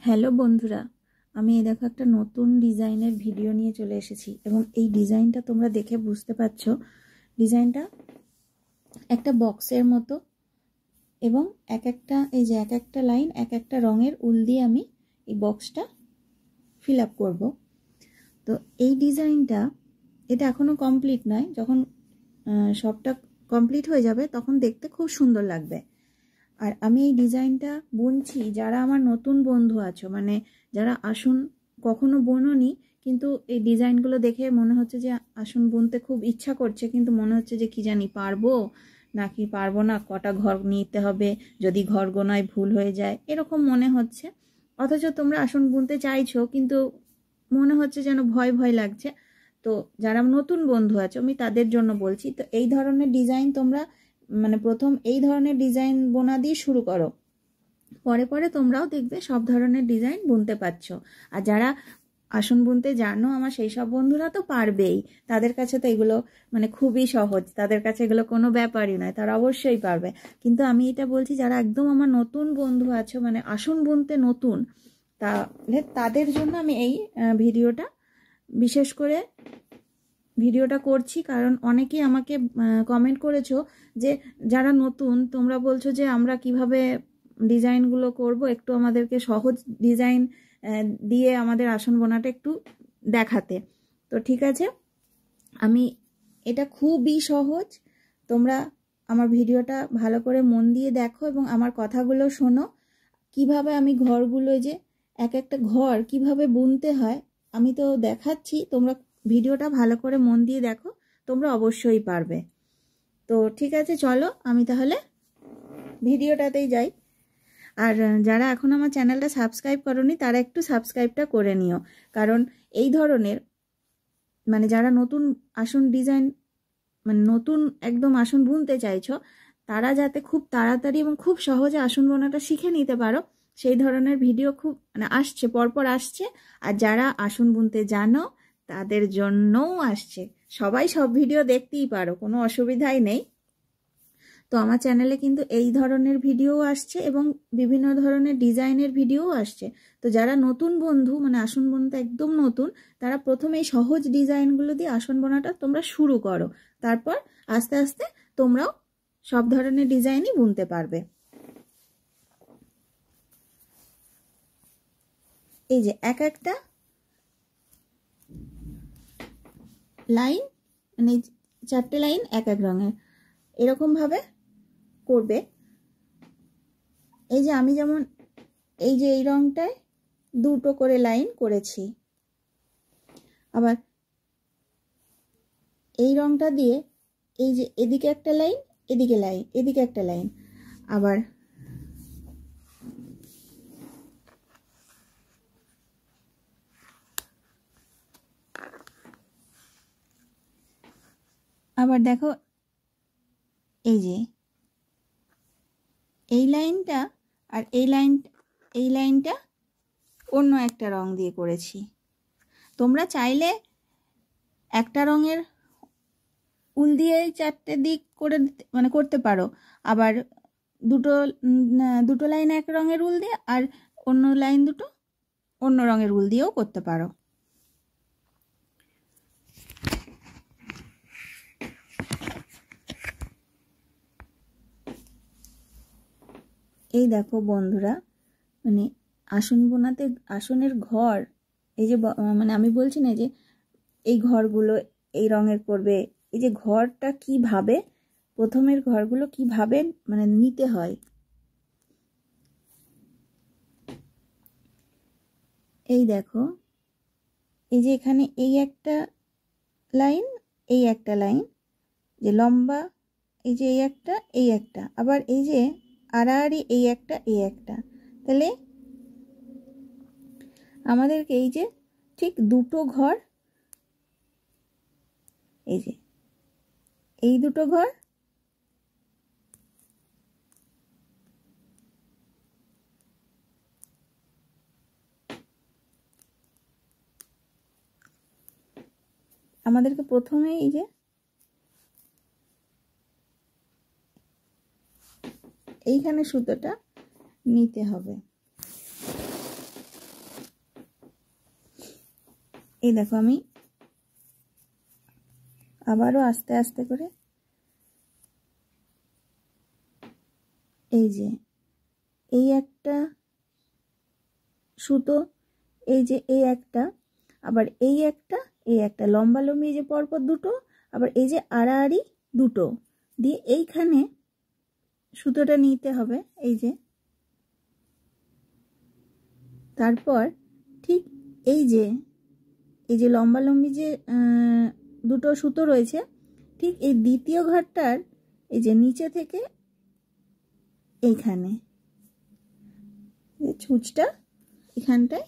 Hello বন্ধুরা, আমি এই দেখো একটা নতুন ডিজাইনের ভিডিও নিয়ে চলে এসেছি এবং এই ডিজাইনটা তোমরা দেখে বুঝতে পারছো। ডিজাইনটা একটা বক্সের মতো এবং এক একটা লাইন এক একটা রঙের উল দিয়ে আমি এই বক্সটা ফিল আপ করবো। তো এই ডিজাইনটা এটা এখনো কমপ্লিট নয়, যখন সবটা কমপ্লিট হয়ে যাবে তখন দেখতে খুব সুন্দর লাগবে। আর আমি এই ডিজাইনটা বুনছি যারা আমার নতুন বন্ধু আছো, মানে যারা আসন কখনো বোনোনি কিন্তু এই ডিজাইনগুলো দেখে মনে হচ্ছে যে আসন বুনতে খুব ইচ্ছা করছে, কিন্তু মনে হচ্ছে যে কি জানি পারবো নাকি পারবো না, কটা ঘর নিতে হবে, যদি ঘর গোনায় ভুল হয়ে যায় এরকম মনে হচ্ছে। অথচ তোমরা আসন বুনতে চাইছো কিন্তু মনে হচ্ছে যেন ভয় ভয় লাগছে। তো যারা নতুন বন্ধু আছো আমি তাদের জন্য বলছি, তো এই ধরনের ডিজাইন তোমরা মানে প্রথম এই ধরনের ডিজাইন বোনা দিয়ে শুরু করো, পরে পরে তোমরাও দেখবে সব ধরনের ডিজাইন বুনতে পারছো। আর যারা আসন বুনতে জানো আমার সেই সব বন্ধুরা তো পারবেই, তাদের কাছে তো এগুলো মানে খুবই সহজ, তাদের কাছে এগুলো কোনো ব্যাপারই নয়, তারা অবশ্যই পারবে। কিন্তু আমি এটা বলছি যারা একদম আমার নতুন বন্ধু আছো, মানে আসন বুনতে নতুন, তাহলে তাদের জন্য আমি এই ভিডিওটা বিশেষ করে করছি। কারণ অনেকেই আমাকে কমেন্ট করেছো যে যারা নতুন তোমরা বলছো যে আমরা কিভাবে ডিজাইনগুলো করব, একটু আমাদেরকে সহজ ডিজাইন দিয়ে আমাদের আসন বোনাটা একটু দেখাতে। তো ঠিক আছে, আমি এটা খুবই সহজ, তোমরা আমার ভিডিওটা ভালো করে মন দিয়ে দেখো এবং আমার কথাগুলো শোনো। কিভাবে আমি ঘরগুলো যে এক একটা ঘর কিভাবে বুনতে হয় আমি তো দেখাচ্ছি, তোমরা ভিডিওটা ভালো করে মন দিয়ে দেখো, তোমরা অবশ্যই পারবে। তো ঠিক আছে, চলো আমি তাহলে ভিডিওটাতেই যাই। আর যারা এখন আমার চ্যানেলটা সাবস্ক্রাইব করোনি তারা একটু সাবস্ক্রাইবটা করে নিও, কারণ এই ধরনের মানে যারা নতুন আসন ডিজাইন মানে নতুন একদম আসন বুনতে চাইছো তারা যাতে খুব তাড়াতাড়ি এবং খুব সহজে আসন বোনাটা শিখে নিতে পারো সেই ধরনের ভিডিও খুব মানে আসছে, পরপর আসছে। আর যারা আসন বুনতে জানো তাদের জন্যও আসছে, সবাই সব ভিডিও দেখতেই পারো, কোনো অসুবিধাই নেই। তো আমার চ্যানেলে কিন্তু এই ধরনের ভিডিও আসছে এবং বিভিন্ন ধরনের ডিজাইনের ভিডিও আসছে। তো যারা নতুন বন্ধু মানে আসন বুনতে একদম নতুন, তারা প্রথমে এই সহজ ডিজাইনগুলো দিয়ে আসন বোনাটা তোমরা শুরু করো, তারপর আস্তে আস্তে তোমরাও সব ধরনের ডিজাইনই বুনতে পারবে। এই যে এক একটা লাইন মানে চারটে লাইন এক এক রঙের এরকম ভাবে করবে। এই যে আমি যেমন এই যে এই রংটায় দুটো করে লাইন করেছি, আবার এই রংটা দিয়ে এই যে এদিকে একটা লাইন এদিকে লাইন এদিকে একটা লাইন, আবার দেখো এই যে এই লাইনটা আর এই লাইনটা অন্য একটা রং দিয়ে করেছি। তোমরা চাইলে একটা রঙের উল দিয়ে চারটে দিক করে মানে করতে পারো, আবার দুটো লাইন এক রঙের উল দিয়ে আর অন্য লাইন দুটো অন্য রঙের উল দিয়েও করতে পারো। এই দেখো বন্ধুরা, মানে আসন বোনাতে আসনের ঘর এই যে মানে আমি বলছি না যে এই ঘরগুলো এই রঙের করবে, এই যে ঘরটা কিভাবে প্রথমের ঘরগুলো কিভাবে মানে নিতে হয়। এই দেখো এই যে এখানে এই একটা লাইন এই একটা লাইন যে লম্বা, এই যে এই একটা আবার এই যে আড়াআড়ি এই একটা, তাহলে আমাদেরকে এই যে ঠিক দুটো ঘর, এই যে এই দুটো ঘর আমাদেরকে প্রথমে এই যে এইখানে সুতোটা নিতে হবে। এই দেখো আমি আবারও আস্তে আস্তে করে এই যে এই একটা সুতো, এই যে এই একটা, আবার এই একটা লম্বা লম্বি যে পরপর দুটো, আবার এই যে আড়াআড়ি দুটো দিয়ে এইখানে সুতোটা নিতে হবে। এই তারপর ঠিক এই যে লম্বা লম্বি যে দুটো সুতো রয়েছে, ঠিক এই দ্বিতীয় ঘরটার এই যে নিচে থেকে এইখানে ছুঁচটা এখানটায়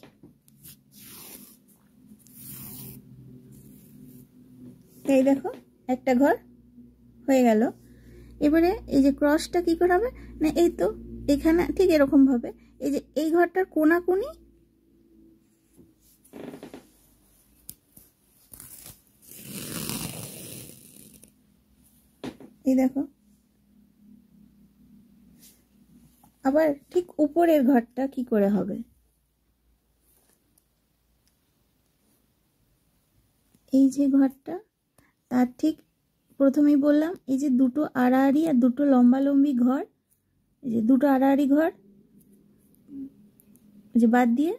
এই দেখো একটা ঘর হয়ে গেল। এবারে এই যে ক্রসটা কি করে হবে না, এই তো এখানে ঠিক এরকম ভাবে এই যে এই ঘরটার কোনাকুনি এই দেখো, আবার ঠিক উপরের ঘরটা কি করে হবে, এই যে ঘরটা তার ঠিক প্রথমেই বললাম এই যে দুটো আড়াআড়ি আর দুটো লম্বা লম্বি ঘর, এই যে দুটো আড়াআড়ি ঘর যে বাদ দিয়ে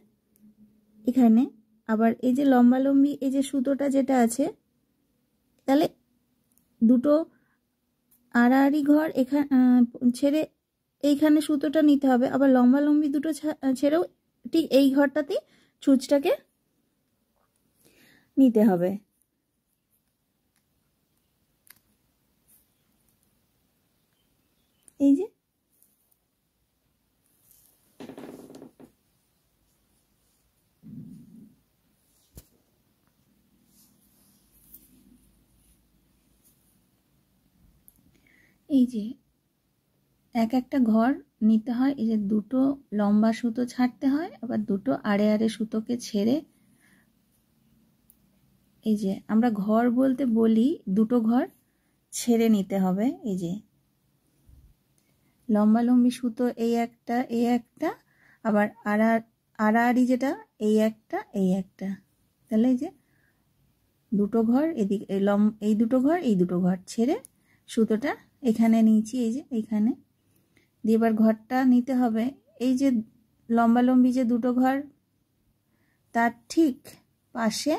এখানে আবার এই যে লম্বা লম্বি এই যে সুতোটা যেটা আছে, তাহলে দুটো আড়াআড়ি ঘর এখানে ছেড়ে এইখানে সুতোটা নিতে হবে, আবার লম্বা লম্বি দুটো ছেড়েও ঠিক এই ঘরটাতেই ছুঁচটাকে নিতে হবে। এই যে একটা ঘর নিতে হয়, এই যে দুটো লম্বা সুতো ছাড়তে হয়, আবার দুটো আড়ে আড়ে সুতোকে ছেড়ে এই যে আমরা ঘর বলতে বলি দুটো ঘর ছেড়ে নিতে হবে। এই যে লম্বা লম্বি সুতো এই একটা আবার আড়াআড়ি যেটা এই একটা, তাহলে এই যে দুটো ঘর এদিকে এই দুটো ঘর ছেড়ে সুতোটা এখানে নিয়েছি, এই যে এইখানে দিয়ে এবার ঘরটা নিতে হবে। এই যে লম্বা লম্বি যে দুটো ঘর তার ঠিক পাশে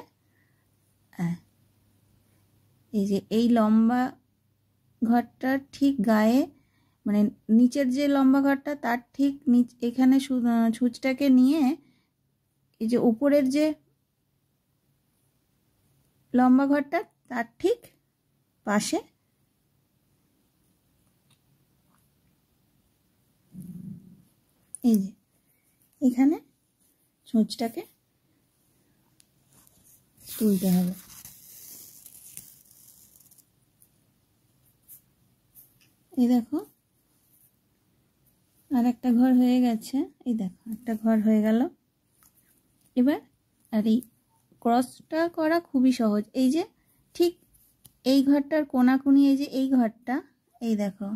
এই যে এই লম্বা ঘরটার ঠিক গায়ে মানে নিচের যে লম্বা ঘরটা তার ঠিক এখানে ছুঁচটাকে নিয়ে এই যে উপরের যে লম্বা ঘরটা তার ঠিক পাশে এই যে এখানে ছুঁচটাকে তুলতে হবে। এই দেখো আর একটা ঘর হয়ে গেছে, এই দেখো একটা ঘর হয়ে গেল। এবার আর এই ক্রসটা করা খুবই সহজ, এই যে ঠিক এই ঘরটার কোনাকুনি এই যে এই ঘরটা, এই দেখো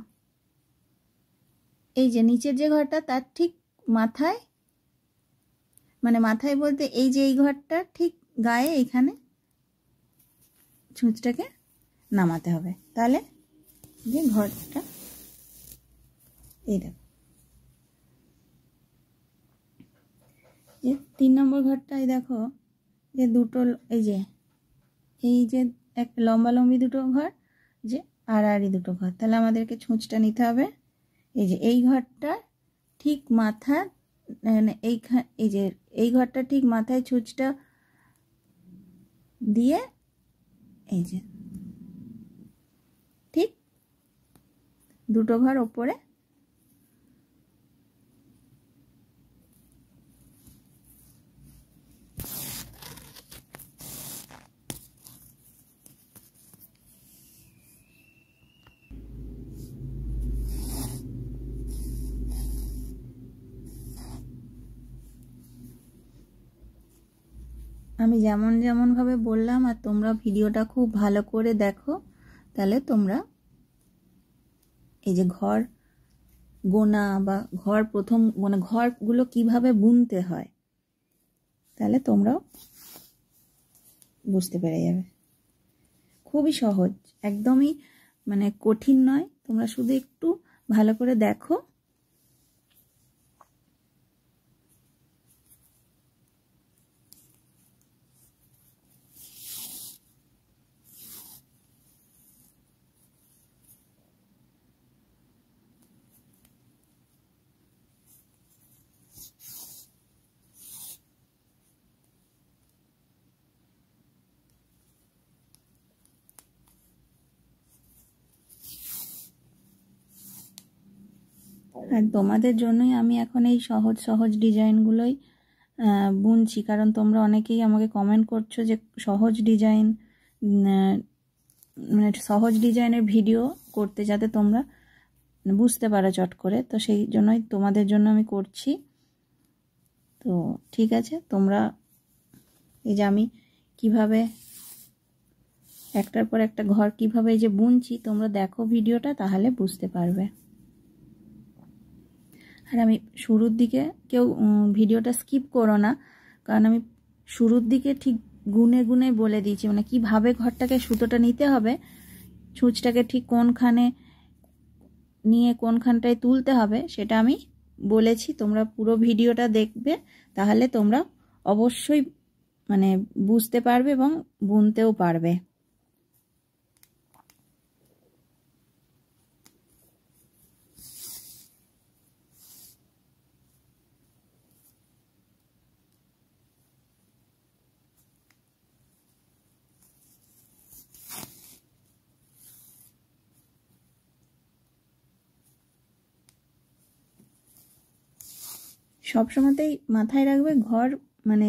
এই যে নিচের যে ঘরটা তার ঠিক মাথায় মানে মাথায় বলতে এই যে এই ঘরটা ঠিক গায়ে এখানে ছুঁচটাকে নামাতে হবে, তাহলে যে ঘরটা এই দেখো যে 3 নম্বর ঘরটা এই দেখো যে দুটো এই যে এক লম্বা লম্বি দুটো ঘর যে আড়াআড়ি দুটো ঘর, তাহলে আমাদেরকে ছুঁচটা নিতে হবে এই যে এই ঘরটা ঠিক মাথা মানে এই যে এই ঘরটা ঠিক মাথায় ছুঁচটা দিয়ে এই যে ঠিক দুটো ঘর ওপরে আমি যেমন ভাবে বললাম আর তোমরা ভিডিওটা খুব ভালো করে দেখো, তাহলে তোমরা এই যে ঘর গোনা বা ঘর প্রথম মানে ঘরগুলো কিভাবে বুনতে হয় তাহলে তোমরাও বুঝতে পেরে যাবে। খুবই সহজ, একদমই মানে কঠিন নয়। তোমরা শুধু একটু ভালো করে দেখো। আর তোমাদের জন্যই আমি এখন এই সহজ সহজ ডিজাইনগুলোই বুনছি, কারণ তোমরা অনেকেই আমাকে কমেন্ট করছো যে সহজ ডিজাইন, মানে সহজ ডিজাইনের ভিডিও করতে, যাতে তোমরা বুঝতে পারো চট করে। তো সেই জন্যই তোমাদের জন্য আমি করছি। তো ঠিক আছে, তোমরা এই যে আমি কিভাবে একটার পর একটা ঘর কিভাবে এই যে বুনছি, তোমরা দেখো ভিডিওটা, তাহলে বুঝতে পারবে। আর আমি শুরুর দিকে কেউ ভিডিওটা স্কিপ করো না, কারণ আমি শুরুর দিকে ঠিক গুনে গুনে বলে দিয়েছি, মানে কিভাবে ঘরটাকে সুতোটা নিতে হবে, ছুঁচটাকে ঠিক কোনখানে নিয়ে কোনখানটায় তুলতে হবে, সেটা আমি বলেছি। তোমরা পুরো ভিডিওটা দেখবে, তাহলে তোমরা অবশ্যই মানে বুঝতে পারবে এবং বুনতেও পারবে। সবসময়তেই মাথায় রাখবে, মানে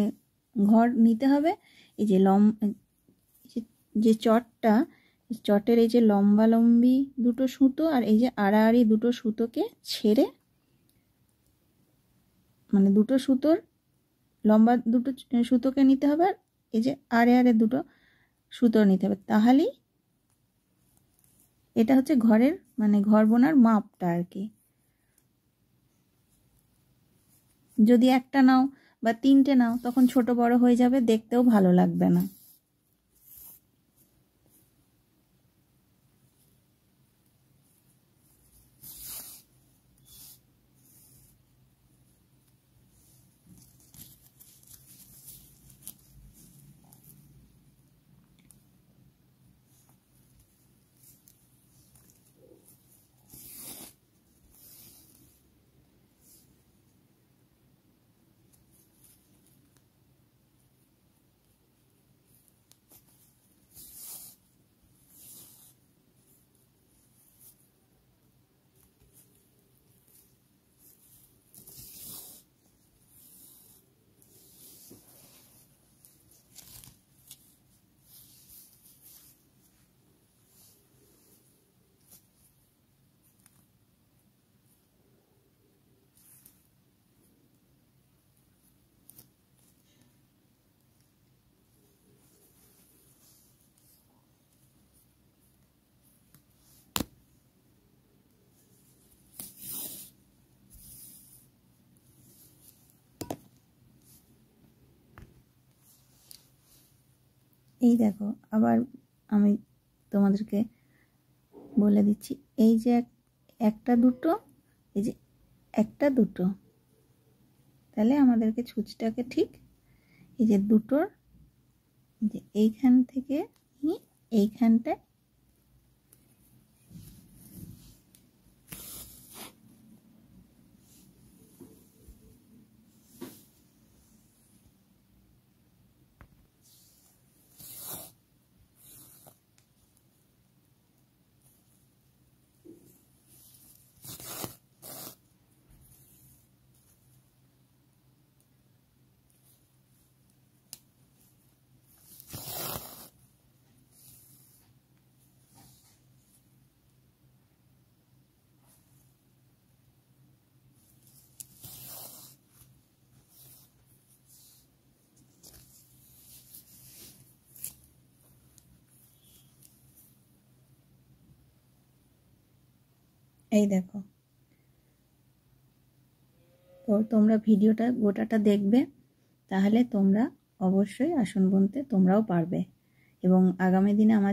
ঘর নিতে হবে এই যে যে চটটা, চটের এই যে লম্বা লম্বি দুটো সুতো আর এই যে আড়াআড়ি দুটো সুতোকে ছেড়ে, মানে দুটো সুতোর লম্বা দুটো সুতোকে নিতে হবে, আর এই যে আড়ে আড়ে দুটো সুতো নিতে হবে। তাহলেই এটা হচ্ছে ঘরের মানে ঘর বোনার মাপটা আর কি। যদি একটা নাও বা তিনটে নাও, তখন ছোট বড় হয়ে যাবে, দেখতেও ভালো লাগবে না। এই দেখো, আবার আমি তোমাদেরকে বলে দিচ্ছি, এই যে একটা দুটো, এই যে একটা দুটো, তাহলে আমাদেরকে ছুঁচটাকে ঠিক এই যে দুটোর যে এইখান থেকে এইখানটায় এই দেখো। তো তোমরা ভিডিওটা গোটাটা দেখবে, তাহলে তোমরা অবশ্যই আসন বুনতে তোমরাও পারবে এবং আগামী দিনে আমার